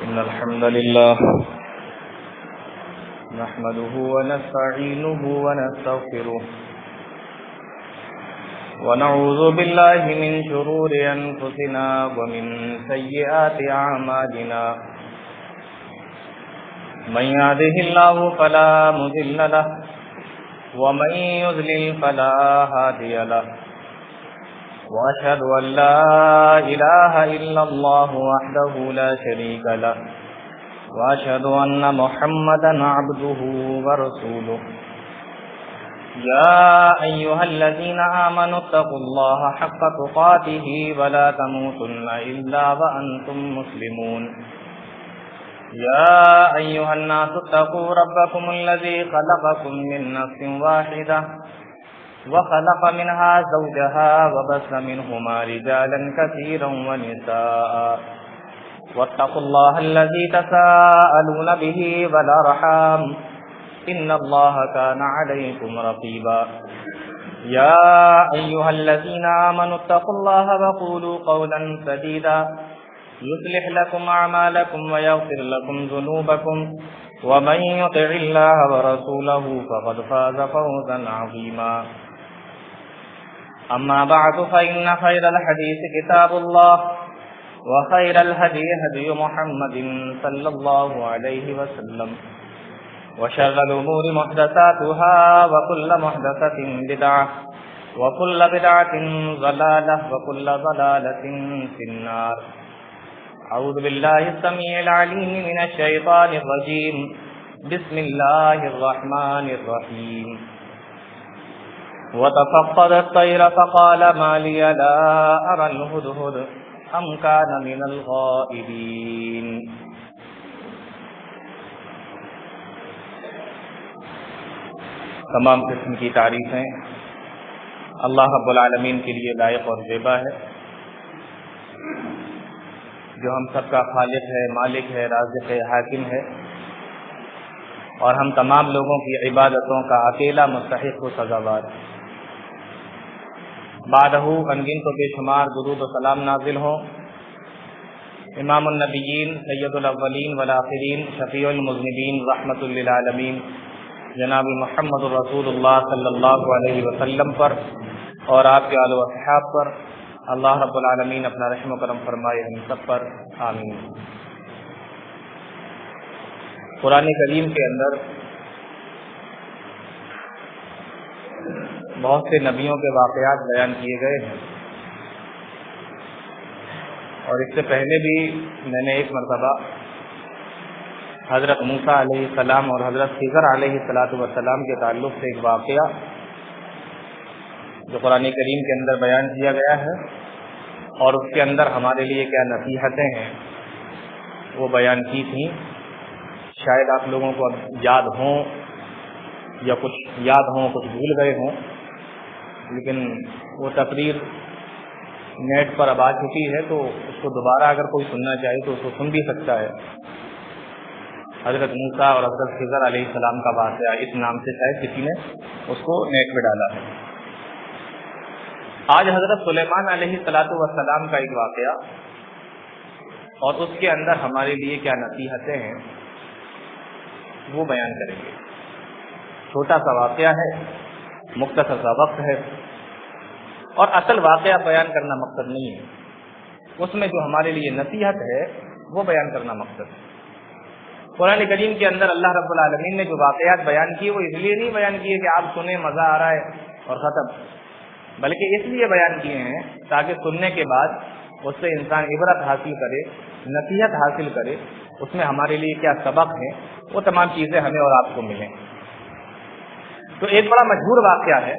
إن الحمد لله نحمده ونستعينه ونستغفره ونعوذ بالله من شرور أنفسنا ومن سيئات أعمالنا من يهده الله فلا مضل له ومن يضلل فلا هادي له وأشهد أن لا إله إلا الله وحده لا شريك له وأشهد أن محمدا عبده ورسوله يا أيها الذين آمنوا اتقوا الله حق تقاته ولا تموتن إلا وأنتم مسلمون يا أيها الناس اتقوا ربكم الذي خلقكم من نفس واحدة وخلق منها زوجها وبث منهما رجالا كثيرا ونساء واتقوا الله الذي تساءلون به والأرحام إن الله كان عليكم رقيبا يا أيها الذين آمنوا اتقوا الله وقولوا قولا سديدا يصلح لكم أعمالكم ويغفر لكم ذنوبكم ومن يطع الله ورسوله فقد فاز فوزا عظيما أما بعد فإن خير الحديث كتاب الله وخير الهدي هدي محمد صلى الله عليه وسلم وشر الأمور محدثاتها وكل محدثة بدعة وكل بدعة ضلالة وكل ضلالة في النار أعوذ بالله السميع العليم من الشيطان الرجيم بسم الله الرحمن الرحيم وتفقد الطير فقال ما لي لا أرى الهدهد أم كان من الغائبين تمام قسم کی تعریفیں اللہ رب العالمین کے لیے لائق اور زیبا ہے، جو ہم سب کا خالق ہے، مالک ہے، رازق ہے، حاکم ہے، اور ہم تمام لوگوں کی عبادتوں کا اکیلا مستحق و سزاوار ہے۔ بعدہ انگن تو بے شمار درود و سلام نازل ہوں امام النبیین سید الاولین والآخرین شفیع المذنبین رحمۃ للعالمین جناب محمد رسول اللہ صلی اللہ علیہ وسلم پر اور آپ کے آل و اصحاب پر۔ اللہ رب العالمین اپنا رحم و کرم فرمائے ہم سب پر، آمین۔ قرآن کریم کے اندر بہت سے نبیوں کے واقعات بیان کیے گئے ہیں، اور اس سے پہلے بھی میں نے ایک مرتبہ حضرت موسیٰ علیہ السلام اور حضرت خضر علیہ السلام کے تعلق سے ایک واقعہ جو قرآن کریم کے اندر بیان کیا گیا ہے اور اس کے اندر ہمارے لیے کیا نصیحتیں ہیں وہ بیان کی تھیں۔ شاید آپ لوگوں کو اب یاد ہوں یا کچھ یاد ہوں، کچھ بھول گئے ہوں، لیکن وہ تقریر نیٹ پر اب آ چکی ہے، تو اس کو دوبارہ اگر کوئی سننا چاہے تو اس کو سن بھی سکتا ہے۔ حضرت موسیٰ اور حضرت خضر علیہ السلام کا واقعہ، اس نام سے شاید کسی نے اس کو نیٹ پہ ڈالا ہے۔ آج حضرت سلیمان علیہ السلام کا ایک واقعہ اور اس کے اندر ہمارے لیے کیا نصیحتیں ہیں وہ بیان کریں گے۔ چھوٹا سا واقعہ ہے، مختصر سا وقت ہے، اور اصل واقعہ بیان کرنا مقصد نہیں ہے، اس میں جو ہمارے لیے نصیحت ہے وہ بیان کرنا مقصد ہے۔ قرآن کریم کے اندر اللہ رب العالمین نے جو واقعات بیان کیے وہ اس لیے نہیں بیان کیے کہ آپ سنیں مزہ آ رہا ہے اور ختم، بلکہ اس لیے بیان کیے ہیں تاکہ سننے کے بعد اس سے انسان عبرت حاصل کرے، نصیحت حاصل کرے، اس میں ہمارے لیے کیا سبق ہے وہ تمام چیزیں ہمیں اور آپ کو ملیں۔ تو ایک بڑا مشہور واقعہ ہے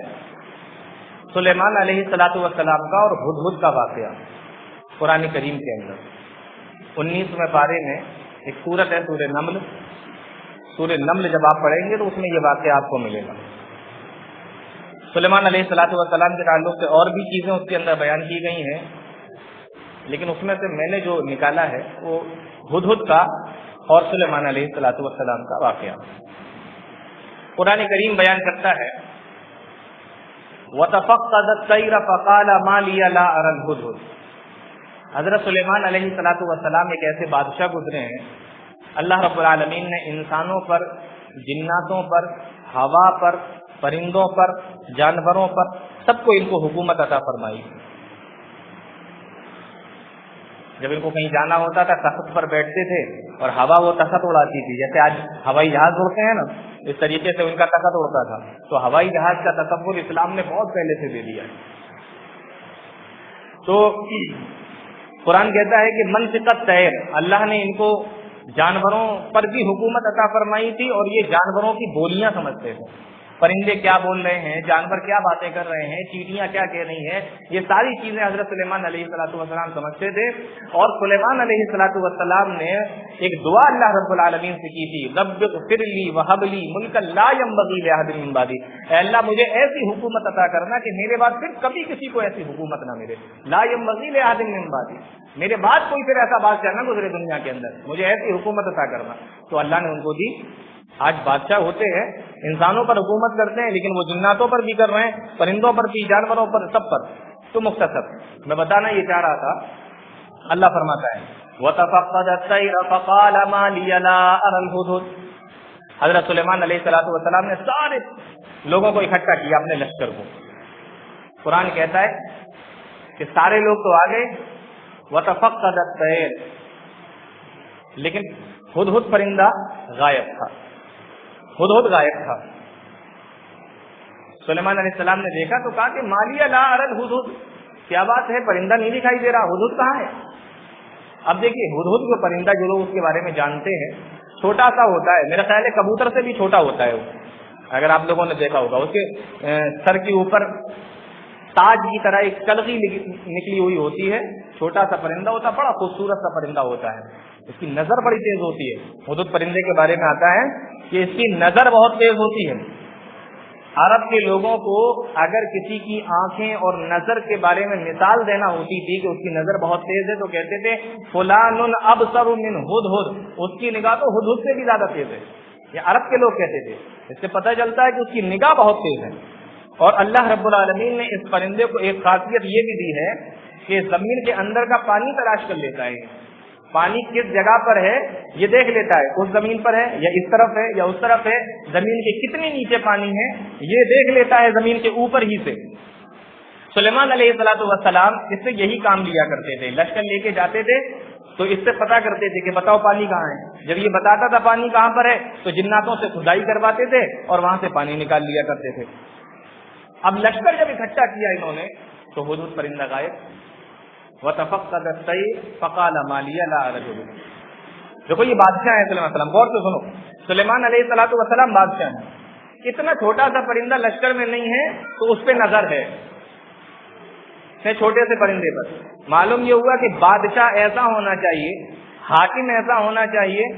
سلیمان علیہ السلام کا اور ہدہد کا واقعہ قرآن کریم کے اندر 19ویں پارے میں ایک سورت ہے سورہ نمل۔ سورہ نمل جب آپ پڑھیں گے تو اس میں یہ واقعہ آپ کو ملے گا۔ سلیمان علیہ السلام کے تعلق سے اور بھی چیزیں اس کے اندر بیان کی گئی ہیں، لیکن اس میں سے میں نے جو نکالا ہے وہ ہدہد کا اور سلیمان علیہ السلام کا واقعہ۔ قرآن کریم بیان کرتا ہے وَتَفَقَّدَ الطَّيْرَ فَقَالَ مَا لِيَ لَا أَرَى الْهُدْهُدَ حضرت سلیمان علیہ الصلوۃ والسلام ایک ایسے بادشاہ گزرے ہیں، اللہ رب العالمین نے انسانوں پر، جناتوں پر، ہوا پر، پرندوں پر، جانوروں پر، سب کو ان کو حکومت عطا فرمائی۔ جب ان کو کہیں جانا ہوتا تھا تخت پر بیٹھتے تھے اور ہوا وہ تخت اڑاتی تھی، جیسے آج ہوائی جہاز اڑتے ہیں نا، اس طریقے سے ان کا تخت اڑتا تھا۔ تو ہوائی جہاز کا تصور اسلام نے بہت پہلے سے دے دیا۔ تو قرآن کہتا ہے کہ منطقت طیر، اللہ نے ان کو جانوروں پر بھی حکومت عطا فرمائی تھی، اور یہ جانوروں کی بولیاں سمجھتے تھے، پرندے کیا بول رہے ہیں، جانور کیا باتیں کر رہے ہیں، چیٹیاں کیا کہہ رہی ہیں، یہ ساری چیزیں حضرت سلیمان علیہ الصلوۃ والسلام سمجھتے تھے۔ اور سلیمان علیہ الصلوۃ والسلام نے ایک دعا اللہ رب العالمین سے کی تھی، رب اغفر لی وہب لی ملکا لا ینبغی لأحد من بعدی، اے اللہ مجھے ایسی حکومت عطا کرنا کہ میرے بعد پھر کبھی کسی کو ایسی حکومت نہ ملے، لا ینبغی لأحد من بعدی، میرے بعد کوئی پھر ایسا بادشاہ نہ گزرے دنیا کے اندر، مجھے ایسی حکومت عطا کرنا۔ تو اللہ نے ان کو دی۔ آج بادشاہ ہوتے ہیں، انسانوں پر حکومت کرتے ہیں، لیکن وہ جناتوں پر بھی کر رہے ہیں، پرندوں پر بھی، جانوروں پر، سب پر۔ تو مختصر میں بتانا یہ چاہ رہا تھا، اللہ فرماتا ہے وَتَفَقَّدَ الطَّيْرَ فَقَالَ مَا لِيَ لَا أَرَى الْهُدْهُدَ۔ حضرت سلیمان علیہ الصلوۃ والسلام نے سارے لوگوں کو اکٹھا کیا، اپنے لشکر کو۔ قرآن کہتا ہے کہ سارے لوگ تو آ گئے، وَتَفَقَّدَ الطَّيْرَ، لیکن ہدہد پرندہ غائب تھا، ہدہد غائب تھا۔ سلیمان علیہ السلام نے دیکھا تو کہا کہ مالیہ لا ارى الہدہد، کیا بات ہے، پرندہ نہیں دکھائی دے رہا، ہدہد کہاں ہے؟ اب دیکھیے ہدہد جو پرندہ، جو لوگ اس کے بارے میں جانتے ہیں، چھوٹا سا ہوتا ہے، میرا خیال ہے کبوتر سے بھی چھوٹا ہوتا ہے وہ، اگر آپ لوگوں نے دیکھا ہوگا۔ اس کے سر کے اوپر تاج کی طرح ایک کلغی نکلی ہوئی ہوتی ہے، چھوٹا سا پرندہ ہوتا ہے، بڑا خوبصورت سا پرندہ ہوتا ہے، اس کی نظر بڑی تیز ہوتی ہے۔ ہدہد پرندے کے بارے میں آتا ہے کہ اس کی نظر بہت تیز ہوتی ہے۔ عرب کے لوگوں کو اگر کسی کی آنکھیں اور نظر کے بارے میں مثال دینا ہوتی تھی کہ اس کی نظر بہت تیز ہے، تو کہتے تھے فلان ابصر من ہدہد، اس کی نگاہ تو ہدہد سے بھی زیادہ تیز ہے، یہ عرب کے لوگ کہتے تھے۔ اس سے پتہ چلتا ہے کہ اس کی نگاہ بہت تیز ہے۔ اور اللہ رب العالمین نے اس پرندے کو ایک خاصیت یہ بھی دی ہے کہ زمین کے اندر کا پانی تلاش کر لیتا ہے، پانی کس جگہ پر ہے یہ دیکھ لیتا ہے، اس زمین پر ہے یا اس طرف ہے یا اس طرف ہے، زمین کے کتنے نیچے پانی ہے یہ دیکھ لیتا ہے زمین کے اوپر ہی سے۔ سلیمان علیہ الصلوۃ والسلام اس سے یہی کام لیا کرتے تھے، لشکر لے کے جاتے تھے تو اس سے پتہ کرتے تھے کہ بتاؤ پانی کہاں ہے۔ جب یہ بتاتا تھا پانی کہاں پر ہے تو جناتوں سے کھدائی کرواتے تھے اور وہاں سے پانی نکال لیا کرتے تھے۔ اب لشکر جب اکٹھا کیا انہوں نے تو ہدہد پرندہ غائب۔ وَتَفَقَّدَ الطَّيْرَ فَقَالَ مَا لِيَ لَا أَرَى الْهُدْهُدَ۔ دیکھو یہ بادشاہ ہے سلیمان علیہ السلام، غور سے سنو، سلیمان علیہ الصلوۃ والسلام بادشاہ ہیں، اتنا چھوٹا سا پرندہ لشکر میں نہیں ہے تو اس پہ نظر ہے، چھوٹے سے پرندے پر۔ معلوم یہ ہوا کہ بادشاہ ایسا ہونا چاہیے، حاکم ایسا ہونا چاہیے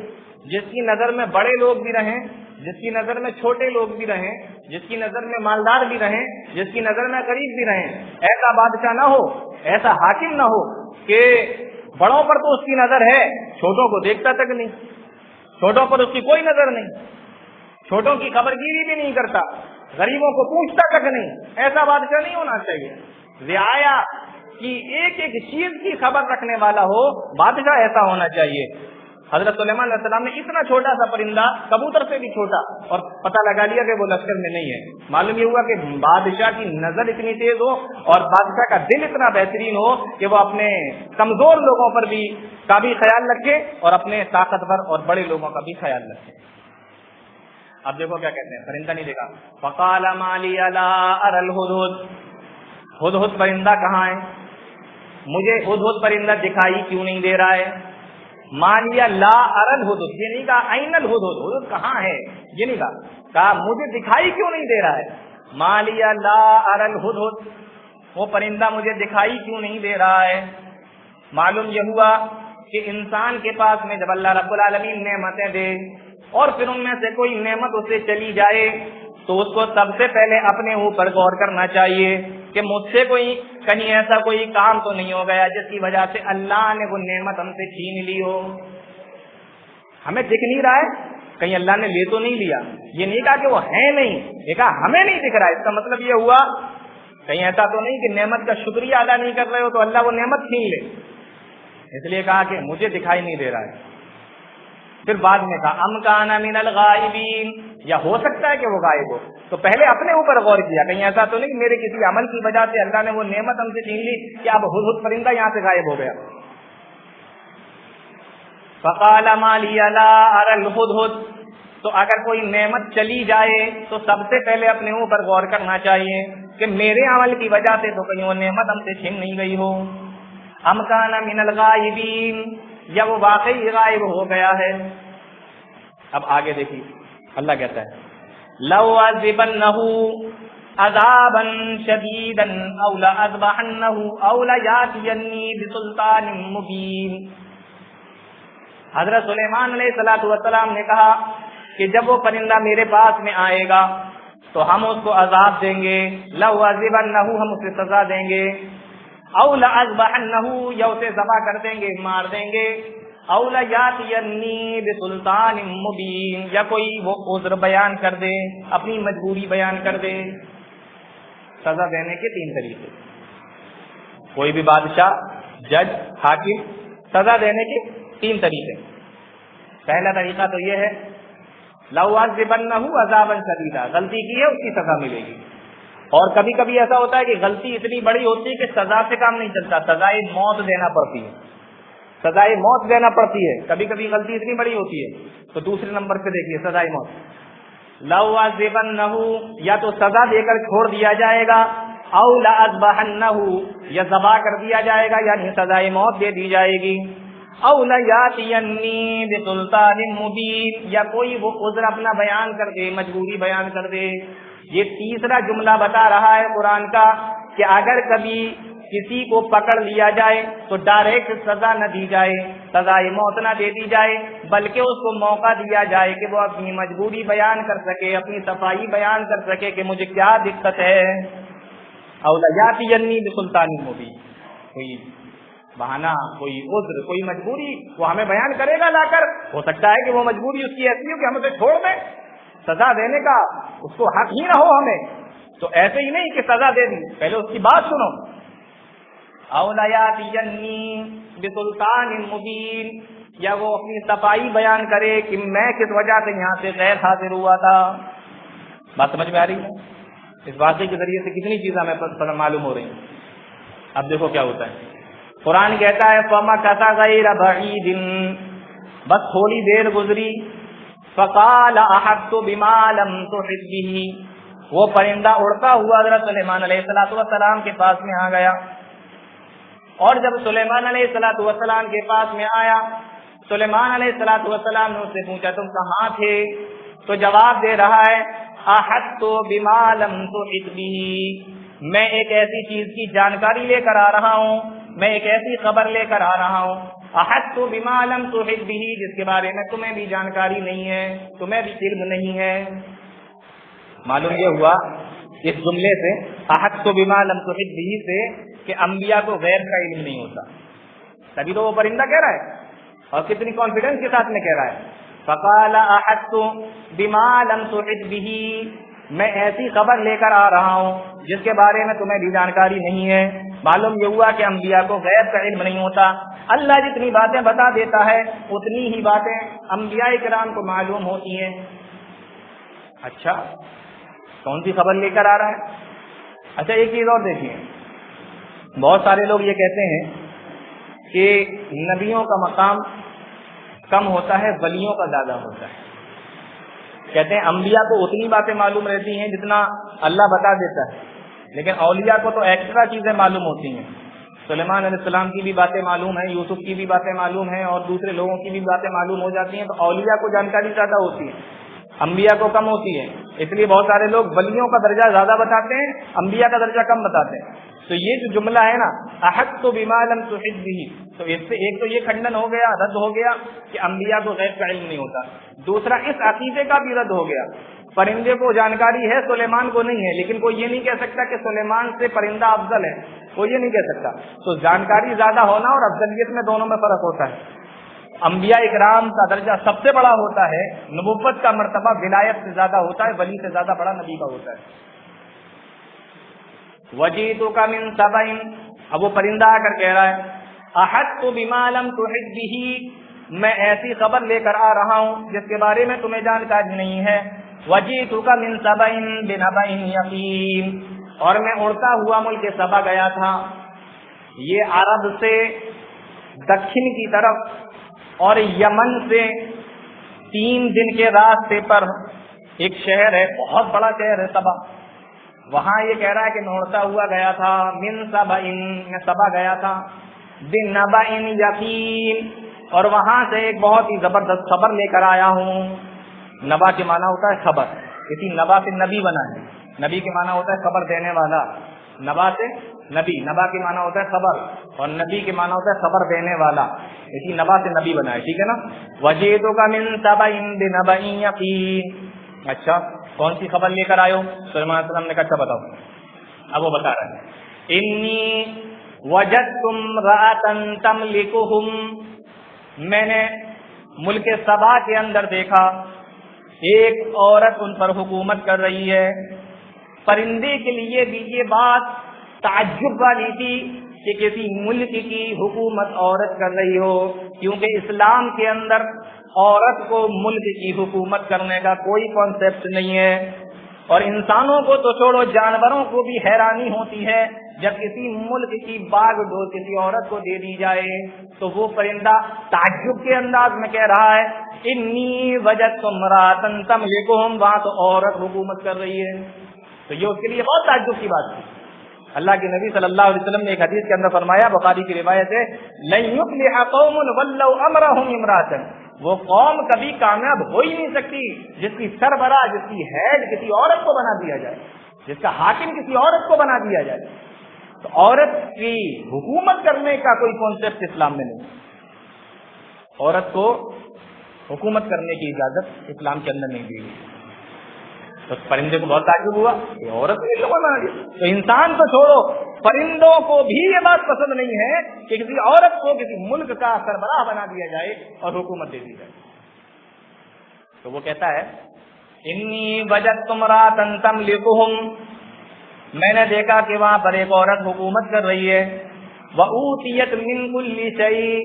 جس کی نظر میں بڑے لوگ بھی رہیں، جس کی نظر میں چھوٹے لوگ بھی رہیں، جس کی نظر میں مالدار بھی رہیں، جس کی نظر میں غریب بھی رہیں۔ ایسا بادشاہ نہ ہو، ایسا حاکم نہ ہو کہ بڑوں پر تو اس کی نظر ہے، چھوٹوں کو دیکھتا تک نہیں، چھوٹوں پر اس کی کوئی نظر نہیں، چھوٹوں کی خبر گیری بھی نہیں کرتا، غریبوں کو پوچھتا تک نہیں۔ ایسا بادشاہ نہیں ہونا چاہیے، رعایا کی ایک ایک چیز کی خبر رکھنے والا ہو بادشاہ، ایسا ہونا چاہیے۔ حضرت سلیمان علیہ السلام نے اتنا چھوٹا سا پرندہ، کبوتر سے بھی چھوٹا، اور پتہ لگا لیا کہ وہ لشکر میں نہیں ہے۔ معلوم یہ ہوا کہ بادشاہ کی نظر اتنی تیز ہو اور بادشاہ کا دل اتنا بہترین ہو کہ وہ اپنے کمزور لوگوں پر بھی کا بھی خیال رکھے اور اپنے طاقتور اور بڑے لوگوں کا بھی خیال رکھے۔ اب دیکھو کیا کہتے ہیں، پرندہ نہیں دیکھا۔ فقال ما لی لا اری الہدہد، ہدہد پرندہ کہاں ہے، مجھے ہدہد پرندہ دکھائی کیوں نہیں دے رہا ہے۔ مالیا لا اری الہدہد، یہ نہیں کہا این الہدہد، ہدہد کہاں ہے یہ نہیں کہا مجھے دکھائی کیوں نہیں دے رہا ہے۔ مالیا لا اری الہدہد، وہ پرندہ مجھے دکھائی کیوں نہیں دے رہا ہے۔ معلوم یہ ہوا کہ انسان کے پاس میں جب اللہ رب العالمین نعمتیں دے اور پھر ان میں سے کوئی نعمت اسے چلی جائے تو اس کو سب سے پہلے اپنے اوپر غور کرنا چاہیے کہ مجھ سے کوئی کہیں ایسا کوئی کام تو نہیں ہو گیا جس کی وجہ سے اللہ نے وہ نعمت ہم سے چھین لی ہو۔ ہمیں دکھ نہیں رہا ہے، کہیں اللہ نے لے تو نہیں لیا، یہ نہیں کہا کہ وہ ہے نہیں، یہ کہا ہمیں نہیں دکھ رہا ہے۔ اس کا مطلب یہ ہوا کہیں ایسا تو نہیں کہ نعمت کا شکریہ ادا نہیں کر رہے ہو تو اللہ وہ نعمت چھین لے۔ اس لیے کہا کہ مجھے دکھائی نہیں دے رہا ہے. پھر بعد میں کہا ام کان من الغائبین، یا ہو سکتا ہے کہ وہ غائب ہو. تو پہلے اپنے اوپر غور کیا، کہیں ایسا تو نہیں میرے کسی عمل کی وجہ سے اللہ نے وہ نعمت ہم سے چھین لی کہ اب ہدہد پرندہ یہاں سے غائب ہو گیا. فقال ما لی لا اری الہدہد، تو اگر کوئی نعمت چلی جائے تو سب سے پہلے اپنے اوپر غور کرنا چاہیے کہ میرے عمل کی وجہ سے تو کہیں وہ نعمت ہم سے چھین نہیں گئی ہو. ام کان من الغائبین، یا وہ واقعی غائب ہو گیا ہے. اب آگے دیکھیے اللہ کہتا ہے لو عذبنہ عذابا شدیدا او لأذبحنہ او لیاتینی بسلطان مبین. حضرت سلیمان علیہ السلام نے کہا کہ جب وہ پرندہ میرے پاس میں آئے گا تو ہم اس کو عذاب دیں گے. لو عذبنہ، ہم اسے سزا دیں گے. او لأذبحنہ، یا اسے ذبح کر دیں گے، مار دیں گے. او لیاتینی بسلطان مبین، یا کوئی وہ عذر بیان کر دے، اپنی مجبوری بیان کر دے. سزا دینے کے 3 طریقے. کوئی بھی بادشاہ، جج، حاکم، سزا دینے کے 3 طریقے. پہلا طریقہ تو یہ ہے لو عذبنہ عذابا شدیدا، غلطی کی ہے اس کی سزا ملے گی. اور کبھی کبھی ایسا ہوتا ہے کہ غلطی اتنی بڑی ہوتی ہے کہ سزا سے کام نہیں چلتا، سزائے موت دینا پڑتی ہے. سزائے موت دینا پڑتی ہے. کبھی کبھی غلطی اتنی بڑی ہوتی ہے. تو دوسرے نمبر پہ دیکھیے سزائے موت. لو عذبنہ، یا تو سزا دے کر چھوڑ دیا جائے گا. او لأذبحنہ، یا ذبح کر دیا جائے گا، یعنی سزائے موت دے دی جائے گی. او لیاتینی بسلطان مبین، یا کوئی وہ عذر اپنا بیان کر دے، مجبوری بیان کر دے. یہ تیسرا جملہ بتا رہا ہے قرآن کا کہ اگر کبھی کسی کو پکڑ لیا جائے تو ڈائریکٹ سزا نہ دی جائے، سزائے موت نہ دے دی جائے، بلکہ اس کو موقع دیا جائے کہ وہ اپنی مجبوری بیان کر سکے، اپنی صفائی بیان کر سکے کہ مجھے کیا دقت ہے. او لیاتینی بسلطان مبین، کوئی بہانہ، کوئی عذر، کوئی مجبوری وہ ہمیں بیان کرے گا لا کر. ہو سکتا ہے کہ وہ مجبوری اس کی ایسی ہو کہ ہم اسے چھوڑ دیں، سزا دینے کا اس کو حق ہی نہ ہو ہمیں. تو ایسے ہی نہیں کہ سزا دے دی، پہلے اس کی بات سنو. او لیاتینی بسلطان مبین، یا وہ اپنی صفائی بیان کرے کہ میں کس وجہ سے یہاں سے غیر حاضر ہوا تھا. بات سمجھ میں آ رہی ہے؟ اس واقعے کے ذریعے سے کتنی چیزیں ہمیں معلوم ہو رہی ہیں. اب دیکھو کیا ہوتا ہے. قرآن کہتا ہے فَمَكَثَ غَيْرَ بَعِيدٍ، بس تھوڑی دیر گزری. فَقَالَ أَحَطتُ بِمَا لَمْ تُحِطْ بِهِ، وہ پرندہ اڑتا ہوا حضرت سلیمان علیہ السلام کے پاس میں آ گیا. اور جب سلیمان علیہ السلام کے پاس میں آیا، سلیمان علیہ السلام نے اس سے پوچھا تم کہاں تھے؟ تو جواب دے رہا ہے احطت بما لم تحط به، میں ایک ایسی چیز کی جانکاری لے کر آ رہا ہوں، میں ایک ایسی خبر لے کر آ رہا ہوں. احطت بما لم تحط به، جس کے بارے میں تمہیں بھی جانکاری نہیں ہے، تمہیں بھی علم نہیں ہے. معلوم یہ ہوا اس جملے سے، احطت بما لم تحط به سے، کہ انبیاء کو غیب کا علم نہیں ہوتا. تبھی تو وہ پرندہ کہہ رہا ہے، اور کتنی کانفیڈنس کے ساتھ میں کہہ رہا ہے. فقال احطت بما لم تحط به، میں ایسی خبر لے کر آ رہا ہوں جس کے بارے میں تمہیں بھی جانکاری نہیں ہے. معلوم یہ ہوا کہ انبیاء کو غیب کا علم نہیں ہوتا. اللہ جتنی باتیں بتا دیتا ہے اتنی ہی باتیں انبیاء کرام کو معلوم ہوتی ہیں. اچھا کون سی خبر لے کر آ رہا ہے؟ اچھا ایک چیز اور دیکھیے، بہت سارے لوگ یہ کہتے ہیں کہ نبیوں کا مقام کم ہوتا ہے، ولیوں کا زیادہ ہوتا ہے. کہتے ہیں انبیاء کو اتنی باتیں معلوم رہتی ہیں جتنا اللہ بتا دیتا ہے، لیکن اولیاء کو تو ایکسٹرا چیزیں معلوم ہوتی ہیں. سلیمان علیہ السلام کی بھی باتیں معلوم ہیں، یوسف کی بھی باتیں معلوم ہیں، اور دوسرے لوگوں کی بھی باتیں معلوم ہو جاتی ہیں. تو اولیاء کو جانکاری زیادہ ہوتی ہے، انبیاء کو کم ہوتی ہے. اس لیے بہت سارے لوگ ولیوں کا درجہ زیادہ بتاتے ہیں، انبیاء کا درجہ کم بتاتے ہیں. تو یہ جو جملہ ہے نا احطت بما لم تحط به، تو اس سے ایک تو یہ کھنڈن ہو گیا، رد ہو گیا کہ انبیاء کو غیب کا علم نہیں ہوتا. دوسرا اس عقیدے کا بھی رد ہو گیا، پرندے کو جانکاری ہے سلیمان کو نہیں ہے، لیکن کوئی یہ نہیں کہہ سکتا کہ سلیمان سے پرندہ افضل ہے، کوئی یہ نہیں کہہ سکتا. تو جانکاری زیادہ ہونا اور افضلیت میں دونوں میں فرق ہوتا ہے. انبیاء اکرام کا درجہ سب سے بڑا ہوتا ہے، نبوت کا مرتبہ ولایت سے زیادہ ہوتا ہے، ولی سے زیادہ بڑا نبی کا ہوتا ہے. وجیتک من سبع، اب وہ پرندہ آ کر کہہ رہا ہے احط بما لم تحط به، میں ایسی خبر لے کر آ رہا ہوں جس کے بارے میں تمہیں جانکاری نہیں ہے. وجئتک من سبأ بنبأ یقین، اور میں اڑتا ہوا ملک سبا گیا تھا. یہ عرب سے دکن کی طرف اور یمن سے 3 دن کے راستے پر ایک شہر ہے، بہت بڑا شہر ہے سبا. وہاں یہ کہہ رہا ہے کہ میں اڑتا ہوا گیا تھا. من سبأ، میں سبا گیا تھا. بنبأ یقین، اور وہاں سے ایک بہت ہی زبردست خبر لے کر آیا ہوں. نبا کے معنی ہوتا ہے خبر، کسی نبا سے نبی بنا ہے. نبی کے معنی ہوتا ہے خبر دینے والا. نبا سے نبی، نبا کے معنی ہوتا ہے خبر، اور نبی کے معنی ہوتا ہے خبر دینے والا. اسی نبا سے نبی بنا ہے، ٹھیک ہے نا. وجئتک من سبأ بنبأ یقین. اچھا کون سی خبر لے کر آئے ہو؟ سلیمان علیہ السلام نے کہا اچھا بتاؤ. اب وہ بتا رہے ہیں انی وجدت امرأة تملکہم، میں نے ملک سبا کے اندر دیکھا ایک عورت ان پر حکومت کر رہی ہے. پرندے کے لیے بھی یہ بات تعجب والی تھی کہ کسی ملک کی حکومت عورت کر رہی ہو، کیونکہ اسلام کے اندر عورت کو ملک کی حکومت کرنے کا کوئی کانسیپٹ نہیں ہے. اور انسانوں کو تو چھوڑو، جانوروں کو بھی حیرانی ہوتی ہے جب کسی ملک کی باغ ڈور کسی عورت کو دے دی جائے تو وہ پرندہ تعجب کے انداز میں کہہ رہا ہے انی وجدت امرأة تملکہم، وہاں تو عورت حکومت کر رہی ہے. تو یہ اس کے لیے بہت تعجب کی بات تھی. اللہ کے نبی صلی اللہ علیہ وسلم نے ایک حدیث کے اندر فرمایا، بخاری کی روایت ہے، لن یفلح قوم ولوا امرهم امرأة، وہ قوم کبھی کامیاب ہو ہی نہیں سکتی جس کی سربراہ، جس کی ہیڈ کسی عورت کو بنا دیا جائے، جس کا حاکم کسی عورت کو بنا دیا جائے. تو عورت کی حکومت کرنے کا کوئی کانسیپٹ اسلام میں نہیں. عورت کو حکومت کرنے کی اجازت اسلام کے اندر نہیں دی گئی. تو پرندے کو بہت تعجب ہوا کہ عورت کو کیوں بنا دیا. تو انسان تو چھوڑو، پرندوں کو بھی یہ بات پسند نہیں ہے کہ کسی عورت کو کسی ملک کا سربراہ بنا دیا جائے اور حکومت دے دی جائے. تو وہ کہتا ہے انی وجدت امرأة تملکہم، میں نے دیکھا کہ وہاں پر ایک عورت حکومت کر رہی ہے. وأوتیت من کل شیء،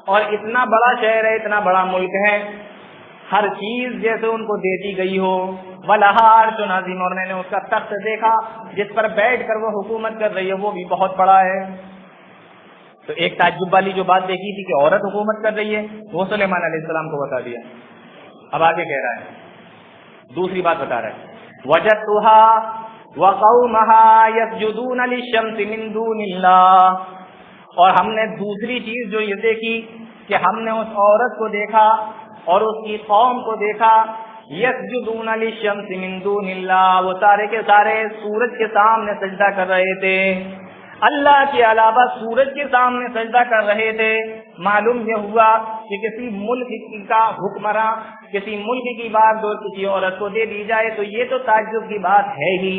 اور اتنا بڑا شہر ہے، اتنا بڑا ملک ہے، ہر چیز جیسے ان کو دے دی گئی ہو. وَلَهَا عَرْشٌ عَظِيمٌ، اور میں نے اس کا تخت دیکھا جس پر بیٹھ کر وہ حکومت کر رہی ہے، وہ بھی بہت بڑا ہے. تو ایک تعجب والی جو بات دیکھی تھی کہ عورت حکومت کر رہی ہے، وہ سلیمان علیہ السلام کو بتا دیا. اب آگے کہہ رہا ہے، دوسری بات بتا رہا ہے، وَجَدتُّهَا وَقَوْمَهَا يَسْجُدُونَ لِلشَّمْسِ مِن دُونِ اللَّهِ، اور ہم نے دوسری چیز جو یہ دیکھی کہ ہم نے اس عورت کو دیکھا اور اس کی قوم کو دیکھا، یسجدون للشمس من دون اللہ، وہ سارے کے سارے سورج کے سامنے سجدہ کر رہے تھے، اللہ کے علاوہ سورج کے سامنے سجدہ کر رہے تھے. معلوم یہ ہوا کہ کسی ملک کا حکمراں کسی ملک کی بات ڈور کسی عورت کو دے دی جائے تو یہ تو تعجب کی بات ہے ہی،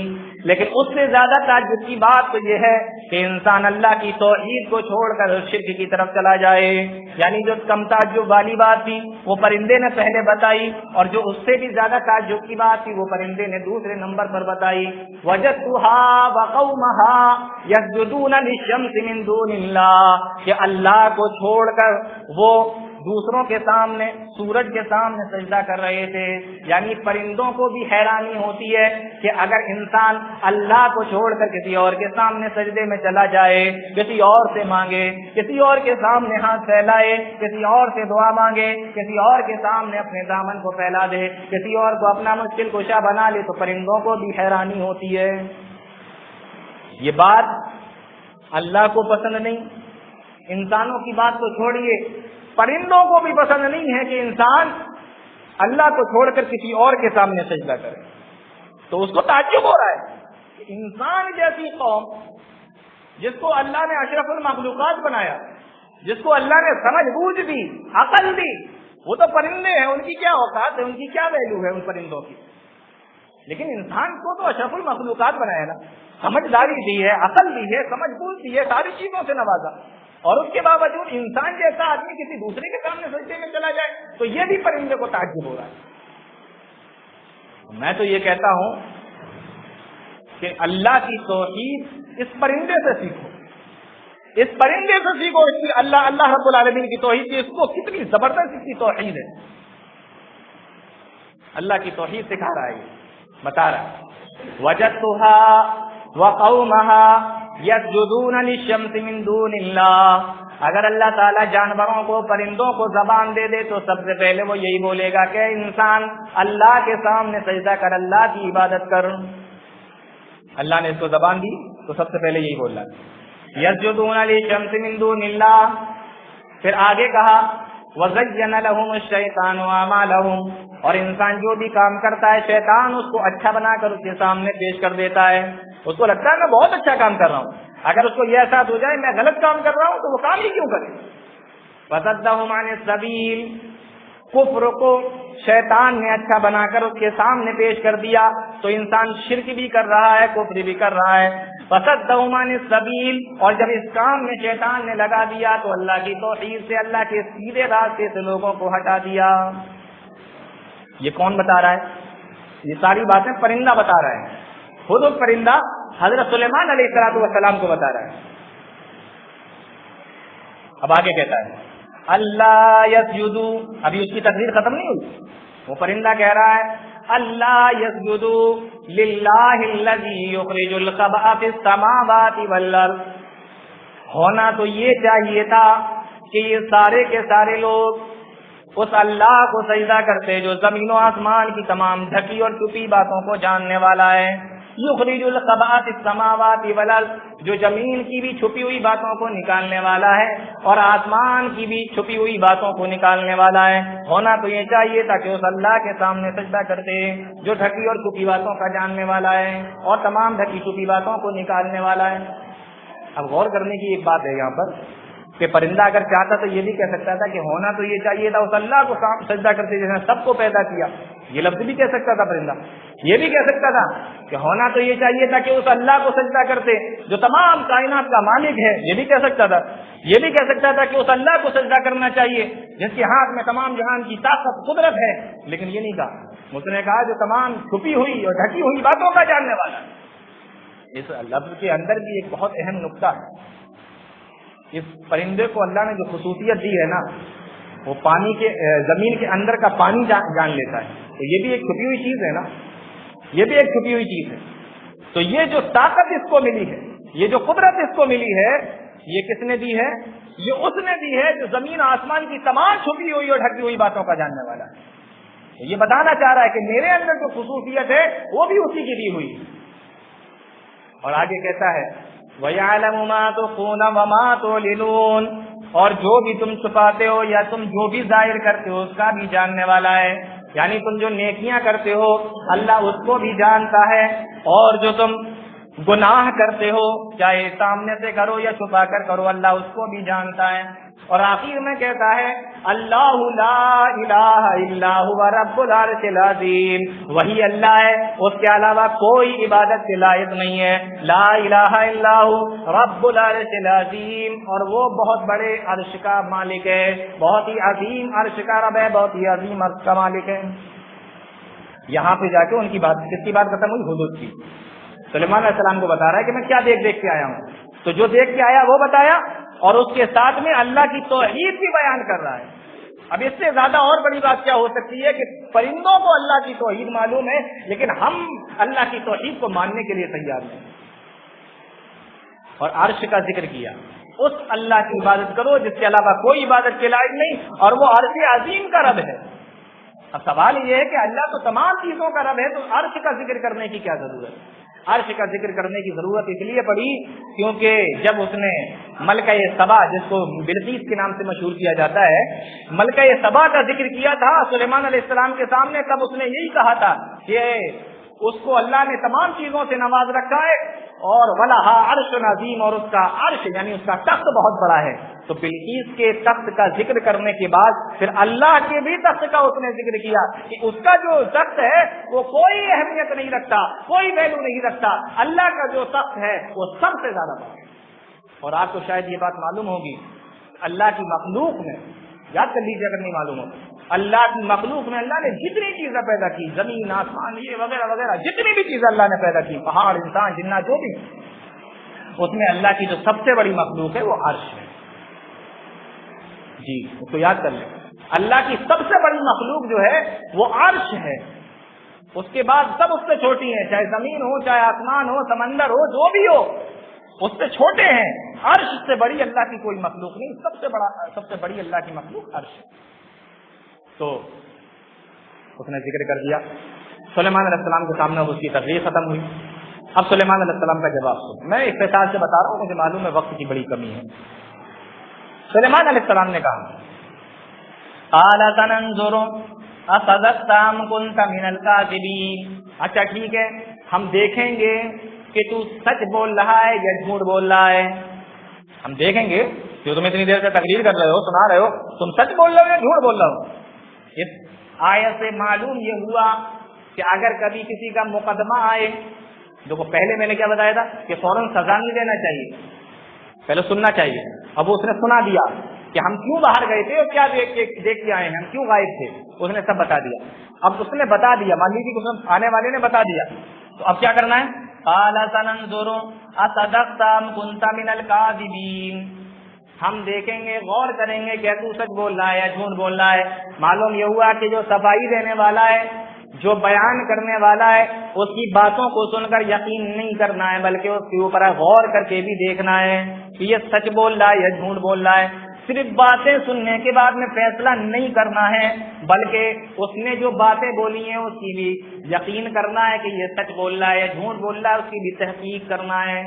لیکن اس سے زیادہ تعجب کی بات تو یہ ہے کہ انسان اللہ کی توحید کو چھوڑ کر شرک کی طرف چلا جائے. یعنی جو کم تعجب والی بات تھی وہ پرندے نے پہلے بتائی، اور جو اس سے بھی زیادہ تعجب کی بات تھی وہ پرندے نے دوسرے نمبر پر بتائی. وجدتها وقومها يسجدون للشمس من دون اللہ، کہ اللہ کو چھوڑ کر وہ دوسروں کے سامنے سورج کے سامنے سجدہ کر رہے تھے. یعنی پرندوں کو بھی حیرانی ہوتی ہے کہ اگر انسان اللہ کو چھوڑ کر کسی اور کے سامنے سجدے میں چلا جائے، کسی اور سے مانگے، کسی اور کے سامنے ہاتھ پھیلائے، کسی اور سے دعا مانگے، کسی اور کے سامنے اپنے دامن کو پھیلا دے، کسی اور کو اپنا مشکل کشا بنا لے، تو پرندوں کو بھی حیرانی ہوتی ہے. یہ بات اللہ کو پسند نہیں، انسانوں کی بات تو چھوڑیے، پرندوں کو بھی پسند نہیں ہے کہ انسان اللہ کو چھوڑ کر کسی اور کے سامنے سجدہ کرے. تو اس کو تعجب ہو رہا ہے کہ انسان جیسی قوم جس کو اللہ نے اشرف المخلوقات بنایا، جس کو اللہ نے سمجھ بوجھ دی، عقل دی، وہ تو پرندے ہیں، ان کی کیا اوقات ہے، ان کی کیا ویلو ہے ان پرندوں کی. لیکن انسان کو تو اشرف المخلوقات بنایا نا، سمجھداری دی ہے، عقل دی ہے، سمجھ بوجھ دی ہے، ساری چیزوں سے نوازا، اور اس کے باوجود انسان جیسا آدمی کسی دوسرے کے سامنے سجدے میں چلا جائے تو یہ بھی پرندے کو تعجب ہو رہا ہے. میں تو یہ کہتا ہوں کہ اللہ کی توحید اس پرندے سے سیکھو. اس پرندے سے سیکھو اس کی اللہ رب العالمین کی توحید کی، اس کو کتنی زبردست اس کی توحید ہے، اللہ کی توحید سکھا رہا ہے، بتا رہا ہے وجدتها وقومها يسجدون للشمس من دون اللہ۔ اگر اللہ تعالیٰ جانوروں کو، پرندوں کو زبان دے دے تو سب سے پہلے وہ یہی بولے گا کہ انسان اللہ کے سامنے سجدہ کر، اللہ کی عبادت کر۔ اللہ نے اس کو زبان دی تو سب سے پہلے یہی بولا یسجدون للشمس من دون اللہ۔ پھر آگے کہا وَزَيَّنَ لَهُمُ الشَّيْطَانُ أَعْمَالَهُمْ، اور انسان جو بھی کام کرتا ہے شیطان اس کو اچھا بنا کر اس کے سامنے پیش کر دیتا ہے، اس کو لگتا ہے میں بہت اچھا کام کر رہا ہوں، اگر اس کو یہ احساس ہو جائے میں غلط کام کر رہا ہوں تو وہ کام ہی کیوں کرے۔ فَصَدَّهُمْ عَنِ السَّبِيلِ، کفر کو شیطان نے اچھا بنا کر اس کے سامنے پیش کر دیا تو انسان شرک بھی کر رہا ہے، کفر بھی کر رہا ہے۔ فَصَدَّهُمْ عَنِ السَّبِيلِ، اور جب اس کام میں شیطان نے لگا دیا تو اللہ کی توحید سے، اللہ کے سیدھے راستے سے لوگوں کو ہٹا دیا۔ یہ کون بتا رہا ہے؟ یہ ساری باتیں پرندہ بتا رہا ہے، خود پرندہ حضرت سلیمان علیہ السلام کو بتا رہا ہے۔ اب آگے کہتا ہے اللہ یسجدوا، ابھی اس کی تقریر ختم نہیں ہوئی، وہ پرندہ کہہ رہا ہے اللہ یسجدوا للہ الذی یخرج الخبأ فی السماوات والارض، ہونا تو یہ چاہیے تھا کہ یہ سارے کے سارے لوگ اس اللہ کو سجدہ کرتے جو زمین و آسمان کی تمام ڈھکی اور چھپی باتوں کو جاننے والا ہے۔ یخرج الخبأ فی السماوات والارض، جو زمین کی بھی چھپی ہوئی باتوں کو نکالنے والا ہے اور آسمان کی بھی چھپی ہوئی باتوں کو نکالنے والا ہے۔ ہونا تو یہ چاہیے تھا کہ اس اللہ کے سامنے سجدہ کرتے جو ڈھکی اور چھپی باتوں کا جاننے والا ہے اور تمام ڈھکی چھپی باتوں کو نکالنے والا ہے۔ اب غور کرنے کی ایک بات ہے یہاں پر کہ پرندہ اگر چاہتا تو یہ بھی کہہ سکتا تھا کہ ہونا تو یہ چاہیے تھا اس اللہ کو سجدہ کرتے جس نے سب کو پیدا کیا، یہ لفظ بھی کہہ سکتا تھا پرندہ۔ یہ بھی کہہ سکتا تھا کہ ہونا تو یہ چاہیے تھا کہ اس اللہ کو سجدہ کرتے جو تمام کائنات کا مالک ہے، یہ بھی کہہ سکتا تھا۔ یہ بھی کہہ سکتا تھا کہ اس اللہ کو سجدہ کرنا چاہیے جس کے ہاتھ میں تمام جہان کی طاقت قدرت ہے، لیکن یہ نہیں کہا، اس نے کہا جو تمام چھپی ہوئی اور ڈھکی ہوئی باتوں کا جاننے والا۔ اس لفظ کے اندر بھی ایک بہت اہم نقطہ ہے، اس پرندے کو اللہ نے جو خصوصیت دی ہے نا، وہ پانی کے زمین کے اندر کا پانی جان لیتا ہے، تو یہ بھی ایک چھپی ہوئی چیز ہے نا، یہ بھی ایک چھپی ہوئی چیز ہے۔ تو یہ جو طاقت اس کو ملی ہے، یہ جو قدرت اس کو ملی ہے، یہ کس نے دی ہے؟ یہ اس نے دی ہے جو زمین آسمان کی تمام چھپی ہوئی اور ڈھکی ہوئی باتوں کا جاننے والا ہے۔ یہ بتانا چاہ رہا ہے کہ میرے اندر جو خصوصیت ہے وہ بھی اسی کی دی ہوئی۔ اور آگے کہتا ہے وَيَعْلَمُ مَا تُخْفُونَ وَمَا تُعْلِنُونَ، اور جو بھی تم چھپاتے ہو یا تم جو بھی ظاہر کرتے ہو اس کا بھی جاننے والا ہے، یعنی تم جو نیکیاں کرتے ہو اللہ اس کو بھی جانتا ہے، اور جو تم گناہ کرتے ہو چاہے سامنے سے کرو یا چھپا کر کرو اللہ اس کو بھی جانتا ہے۔ اور آخر میں کہتا ہے اللہ لا الہ الا هو رب العرش العظیم، وہی اللہ ہے، اس کے علاوہ کوئی عبادت کے لائق نہیں ہے، لا الہ الا هو رب العرش العظیم، اور وہ بہت بڑے عرش کا مالک ہے، بہت ہی عظیم عرش کا رب ہے، بہت ہی عظیم عرش کا مالک ہے۔ یہاں پہ جا کے ان کی بات، کس کی بات ختم ہوئی؟ حدود کی۔ سلیمان علیہ السلام کو بتا رہا ہے کہ میں کیا دیکھ کے آیا ہوں، تو جو دیکھ کے آیا وہ بتایا، اور اس کے ساتھ میں اللہ کی توحید بھی بیان کر رہا ہے۔ اب اس سے زیادہ اور بڑی بات کیا ہو سکتی ہے کہ پرندوں کو اللہ کی توحید معلوم ہے لیکن ہم اللہ کی توحید کو ماننے کے لیے تیار نہیں۔ اور عرش کا ذکر کیا، اس اللہ کی عبادت کرو جس کے علاوہ کوئی عبادت کے لائق نہیں، اور وہ عرش عظیم کا رب ہے۔ اب سوال یہ ہے کہ اللہ تو تمام چیزوں کا رب ہے، تو عرش کا ذکر کرنے کی کیا ضرورت ہے؟ عرش کا ذکر کرنے کی ضرورت اس لیے پڑی کیونکہ جب اس نے ملکہ سبا، جس کو بلقیس کے نام سے مشہور کیا جاتا ہے، ملکہ سبا کا ذکر کیا تھا سلیمان علیہ السلام کے سامنے، تب اس نے یہی کہا تھا کہ اس کو اللہ نے تمام چیزوں سے نواز رکھا ہے، اور وَلَهَا عَرْشٌ عَظِيمٌ، اور اس کا عرش یعنی اس کا تخت بہت بڑا ہے۔ تو بلقیس کے تخت کا ذکر کرنے کے بعد پھر اللہ کے بھی تخت کا اس نے ذکر کیا کہ اس کا جو تخت ہے وہ کوئی اہمیت نہیں رکھتا، کوئی ویلو نہیں رکھتا، اللہ کا جو تخت ہے وہ سب سے زیادہ بڑا ہے۔ اور آپ کو شاید یہ بات معلوم ہوگی، اللہ کی مخلوق میں، یاد کر لیجیے اگر نہیں معلوم ہو، اللہ کی مخلوق میں اللہ نے جتنی چیزیں پیدا کی، زمین آسمان یہ وغیرہ وغیرہ، جتنی بھی چیزیں اللہ نے پیدا کی، پہاڑ انسان جنات جو بھی، اس میں اللہ کی جو سب سے بڑی مخلوق ہے وہ عرش ہے. جی اس کو یاد کر لیں, اللہ کی سب سے بڑی مخلوق جو ہے وہ عرش ہے. اس کے بعد سب اس سے چھوٹی ہیں, چاہے زمین ہو, چاہے آسمان ہو, سمندر ہو, جو بھی ہو, اس سے چھوٹے ہیں. عرش سے بڑی اللہ کی کوئی مخلوق نہیں, سب سے بڑی اللہ کی مخلوق عرش ہے. تو اس نے ذکر کر دیا. سلیمان علیہ السلام کے سامنے اس کی تقریر ختم ہوئی. اب سلیمان علیہ السلام کا جواب سن. میں اختصار سے بتا رہا ہوں, مجھے معلوم ہے وقت کی بڑی کمی ہے. سلیمان علیہ السلام نے کہا قال سننظر اصدقت ام كنت من الكاذبین. اچھا ٹھیک ہے, ہم دیکھیں گے کہ تو سچ بول رہا ہے یا جھوٹ بول رہا ہے. ہم دیکھیں گے کہ تم اتنی دیر سے تقریر کر رہے ہو, سنا رہے ہو, تم سچ بول رہے ہو یا جھوٹ بول رہے ہو. اس آیت سے معلوم یہ ہوا کہ اگر کبھی کسی کا مقدمہ آئے, دیکھو پہلے میں نے کیا بتایا تھا کہ فوراً سزا نہیں دینا چاہیے, پہلے سننا چاہیے. اب اس نے سنا دیا کہ ہم کیوں باہر گئے تھے اور کیا دیکھ کے آئے ہیں, ہم کیوں غائب تھے, اس نے سب بتا دیا. اب اس نے بتا دیا, مان لیجیے کہ آنے والے نے بتا دیا, تو اب کیا کرنا ہے. قال سننظر اصدقت ام كنت من الكاذبین. ہم دیکھیں گے, غور کریں گے کہ تو سچ بول رہا ہے یا جھوٹ بول رہا ہے. معلوم یہ ہوا کہ جو صفائی دینے والا ہے, جو بیان کرنے والا ہے, اس کی باتوں کو سن کر یقین نہیں کرنا ہے, بلکہ اس کے اوپر غور کر کے بھی دیکھنا ہے کہ یہ سچ بول رہا ہے یا جھوٹ بول رہا ہے. صرف باتیں سننے کے بعد میں فیصلہ نہیں کرنا ہے, بلکہ اس نے جو باتیں بولی ہیں اس کی بھی یقین کرنا ہے کہ یہ سچ بول رہا ہے یا جھوٹ بول رہا ہے, اس کی بھی تحقیق کرنا ہے.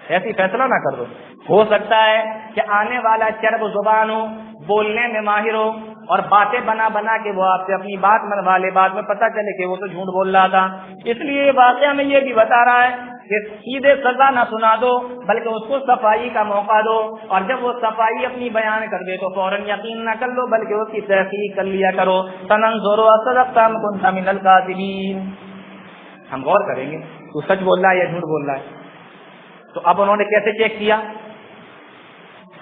ایسی فیصلہ نہ کر دو. ہو سکتا ہے کہ آنے والا چرب زبان ہو, بولنے میں ماہر ہو, اور باتیں بنا بنا کے وہ آپ سے اپنی بات منوا لے, بعد میں پتہ چلے کہ وہ تو جھوٹ بول رہا تھا. اس لیے واقعہ میں یہ بھی بتا رہا ہے کہ سیدھے سزا نہ سنا دو, بلکہ اس کو صفائی کا موقع دو, اور جب وہ صفائی اپنی بیان کر دے تو فوراً یقین نہ کر لو, بلکہ اس کی تحقیق کر لیا کرو. سننظر اصدقت ام كنت من الكاذبین. ہم غور کریں گے تو سچ بول رہا ہے یا جھوٹ بول رہا ہے. تو اب انہوں نے کیسے چیک کیا,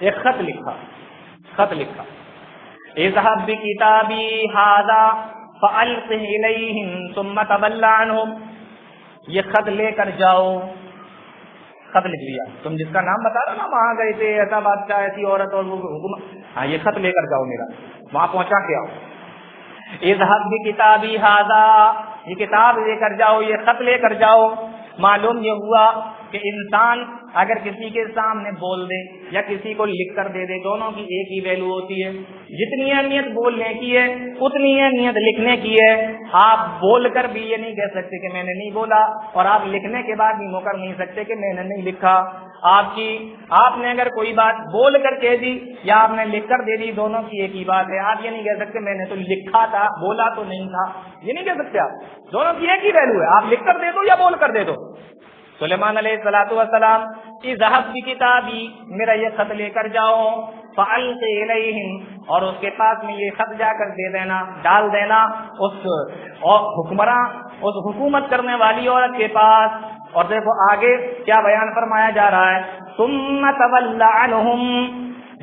ایک خط لکھا اذهب بکتابی ھذا فألقه الیہم ثم تول عنہم. یہ خط لے کر جاؤ. خط لکھ لیا, تم جس کا نام بتا رہا نا, وہاں گئے تھے, ایسا بادشاہ, ایسی عورت اور وہ حکومت, ہاں یہ خط لے کر جاؤ میرا, وہاں پہنچا کے آؤ. اذهب بکتابی ھذا, یہ کتاب لے کر جاؤ, یہ خط لے کر جاؤ. معلوم یہ ہوا کہ انسان اگر کسی کے سامنے بول دے یا کسی کو لکھ کر دے دے, دونوں کی ایک ہی ویلو ہوتی ہے. جتنی اہمیت بولنے کی ہے اتنی اہمیت لکھنے کی ہے. آپ بول کر بھی یہ نہیں کہہ سکتے کہ میں نے نہیں بولا, اور آپ لکھنے کے بعد بھی مکر نہیں سکتے کہ میں نے نہیں لکھا. آپ نے اگر کوئی بات بول کر کہہ دی یا آپ نے لکھ کر دے دی, دونوں کی ایک ہی بات ہے. آپ یہ نہیں کہہ سکتے میں نے تو لکھا تھا, بولا تو نہیں تھا, یہ نہیں کہہ سکتے آپ. دونوں کی ایک ہی ویلو ہے, آپ لکھ کر دے دو یا بول کر دے دو. سلیمان علیہ الصلوۃ والسلام اذهب بکتابی, میرا یہ خط لے کر جاؤ, فألق الیہم, اور اس کے پاس میں یہ خط جا کر دے دینا, ڈال دینا اس حکمراں, اس حکومت کرنے والی عورت کے پاس. اور دیکھو آگے کیا بیان فرمایا جا رہا ہے, ثم تول عنہم.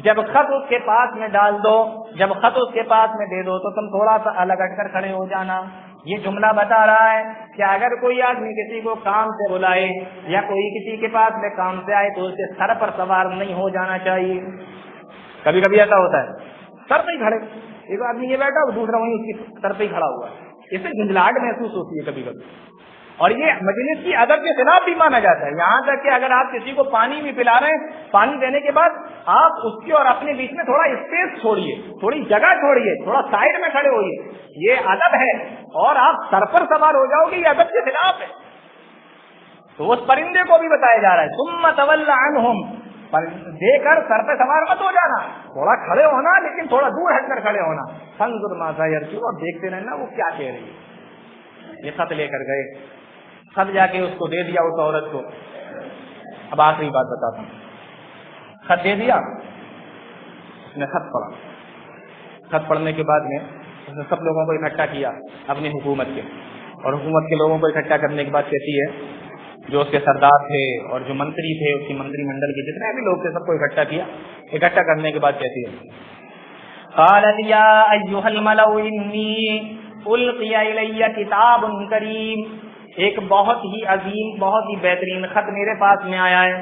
جب خط اس کے پاس میں ڈال دو, جب خط اس کے پاس میں دے دو تو تم تھوڑا سا الگ ہٹ کر کھڑے ہو جانا. یہ جملہ بتا رہا ہے کہ اگر کوئی آدمی کسی کو کام سے بلائے یا کوئی کسی کے پاس میں کام سے آئے تو اسے سر پر سوار نہیں ہو جانا چاہیے. کبھی کبھی ایسا ہوتا ہے, سر پہ ہی کھڑے, ایک آدمی یہ بیٹھا دوسرا وہیں اس کی سر پہ ہی کھڑا ہوا ہے, اس سے جھنجھلاہٹ محسوس ہوتی ہے کبھی کبھی. اور یہ مجلس کی ادب کے خلاف بھی مانا جاتا ہے. یہاں تک کہ اگر آپ کسی کو پانی بھی پلا رہے ہیں, پانی دینے کے بعد آپ اس کے اور اپنے بیچ میں تھوڑا اسپیس چھوڑیے, تھوڑی جگہ چھوڑیے, تھوڑا سائڈ میں کھڑے ہوئیے. یہ ادب ہے, اور آپ سر پر سوار ہو جاؤ گے, یہ ادب کے خلاف ہے. تو اس پرندے کو بھی بتایا جا رہا ہے ثم تول عنہم, دے کر سر پہ سوار مت ہو جانا, تھوڑا کھڑے ہونا, لیکن تھوڑا دور ہٹ کر کھڑے ہونا. فانظر ماذا یرجو, اور دیکھتے رہنا وہ کیا کہہ رہی ہے. یہ خط لے کر گئے, خط جا کے اس کو دے دیا اس عورت کو. اب آخری بات بتاتا ہوں. خط دے دیا, اس نے خط پڑھا. خط پڑھنے کے بعد میں اس نے سب لوگوں کو اکٹھا کیا اپنی حکومت کے, اور حکومت کے لوگوں کو اکٹھا کرنے کے بعد کہتی ہے, جو اس کے سردار تھے اور جو منتری تھے, اس کی منتری منڈل کے جتنے بھی لوگ تھے سب کو اکٹھا کیا. اکٹھا کرنے کے بعد کہتی ہے قالت یا ایھا الملأ انی القی الی کتاب کریم, ایک بہت ہی عظیم, بہت ہی بہترین خط میرے پاس میں آیا ہے.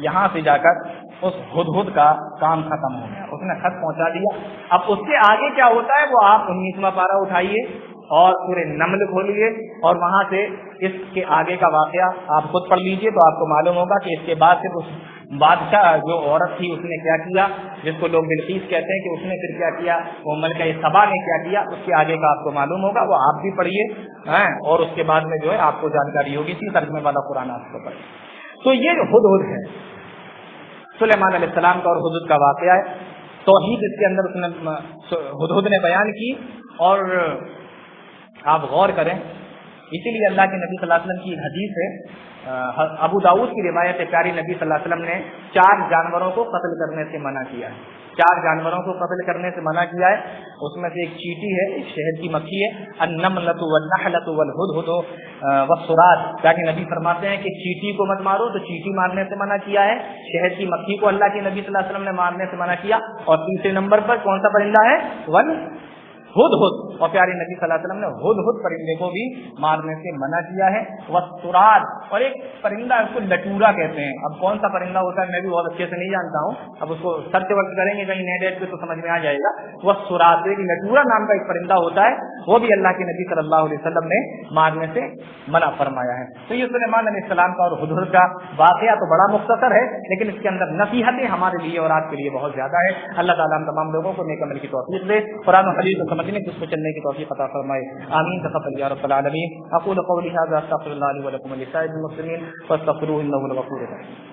یہاں سے جا کر اس ہدہد کا کام ختم ہو گیا، اس نے خط پہنچا دیا۔ اب اس سے آگے کیا ہوتا ہے وہ آپ 19واں پارہ اٹھائیے اور پورے نمل کھولیے اور وہاں سے اس کے آگے کا واقعہ آپ خود پڑھ لیجئے تو آپ کو معلوم ہوگا کہ اس کے بعد پھر اس بادشاہ جو عورت تھی اس نے کیا کیا، جس کو لوگ بلقیس کہتے ہیں، کہ اس نے پھر کیا کیا، وہ ملکہ سبا نے کیا کیا، اس کے آگے کا آپ کو معلوم ہوگا، وہ آپ بھی پڑھیے اور اس کے بعد میں جو ہے آپ کو جانکاری ہوگی، اسی ترجمے والا قرآن آپ کو پڑھیے۔ تو یہ ہدہد ہے، سلیمان علیہ السلام کا اور ہدہد کا واقعہ ہے۔ توحید اس کے اندر اس نے ہدہد نے بیان کی، اور آپ غور کریں، اسی لیے اللہ کے نبی صلی اللہ علیہ وسلم کی ایک حدیث ہے، ابو داؤد کی روایت ہے، پیاری نبی صلی اللہ علیہ وسلم نے 4 جانوروں کو قتل کرنے سے منع کیا ہے، 4 جانوروں کو قتل کرنے سے منع کیا ہے، اس میں سے ایک چیٹی ہے، ایک شہد کی مکھی ہے، النملۃ والنحلۃ والہدہد والسراد، تاکہ نبی فرماتے ہیں کہ چیٹی کو مت مارو، تو چیٹی مارنے سے منع کیا ہے، شہد کی مکھی کو اللہ کے نبی صلی اللہ علیہ وسلم نے مارنے سے منع کیا، اور تیسرے نمبر پر کون سا پرندہ ہے، ہدہد، اور پیارے نبی صلی اللہ علیہ وسلم نے ہدہد پرندے کو بھی مارنے سے منع کیا ہے، والسراد، اور ایک پرندہ اس کو لٹورا کہتے ہیں، اب کون سا پرندہ ہوتا ہے میں بھی بہت اچھے سے نہیں جانتا ہوں، اب اس کو سرچ ورچ کریں گے کہیں نیٹ پہ تو سمجھ میں آ جائے گا، والسراد، ایک لٹورا نام کا ایک پرندہ ہوتا ہے، وہ بھی اللہ کے نبی صلی اللہ علیہ وسلم نے مارنے سے منع فرمایا ہے۔ تو یہ سلیمان علیہ السلام کا اور ہدہد کا واقعہ تو بڑا مختصر ہے، لیکن اس کے اندر نصیحتیں ہمارے لیے اور آپ کے لیے بہت زیادہ ہے۔ اللہ تعالیٰ ہم تمام لوگوں کو نیک عمل کی توفیق دے، قرآن و حدیث کو سمجھنے کی، اس کو چلنے کی توفیق عطا فرمائے، آمین تقبل یا رب العالمین۔ اقول قولی ھذا استغفر اللہ لی ولکم ولسائر المسلمین فاستغفروہ انہ هو الغفور الرحیم۔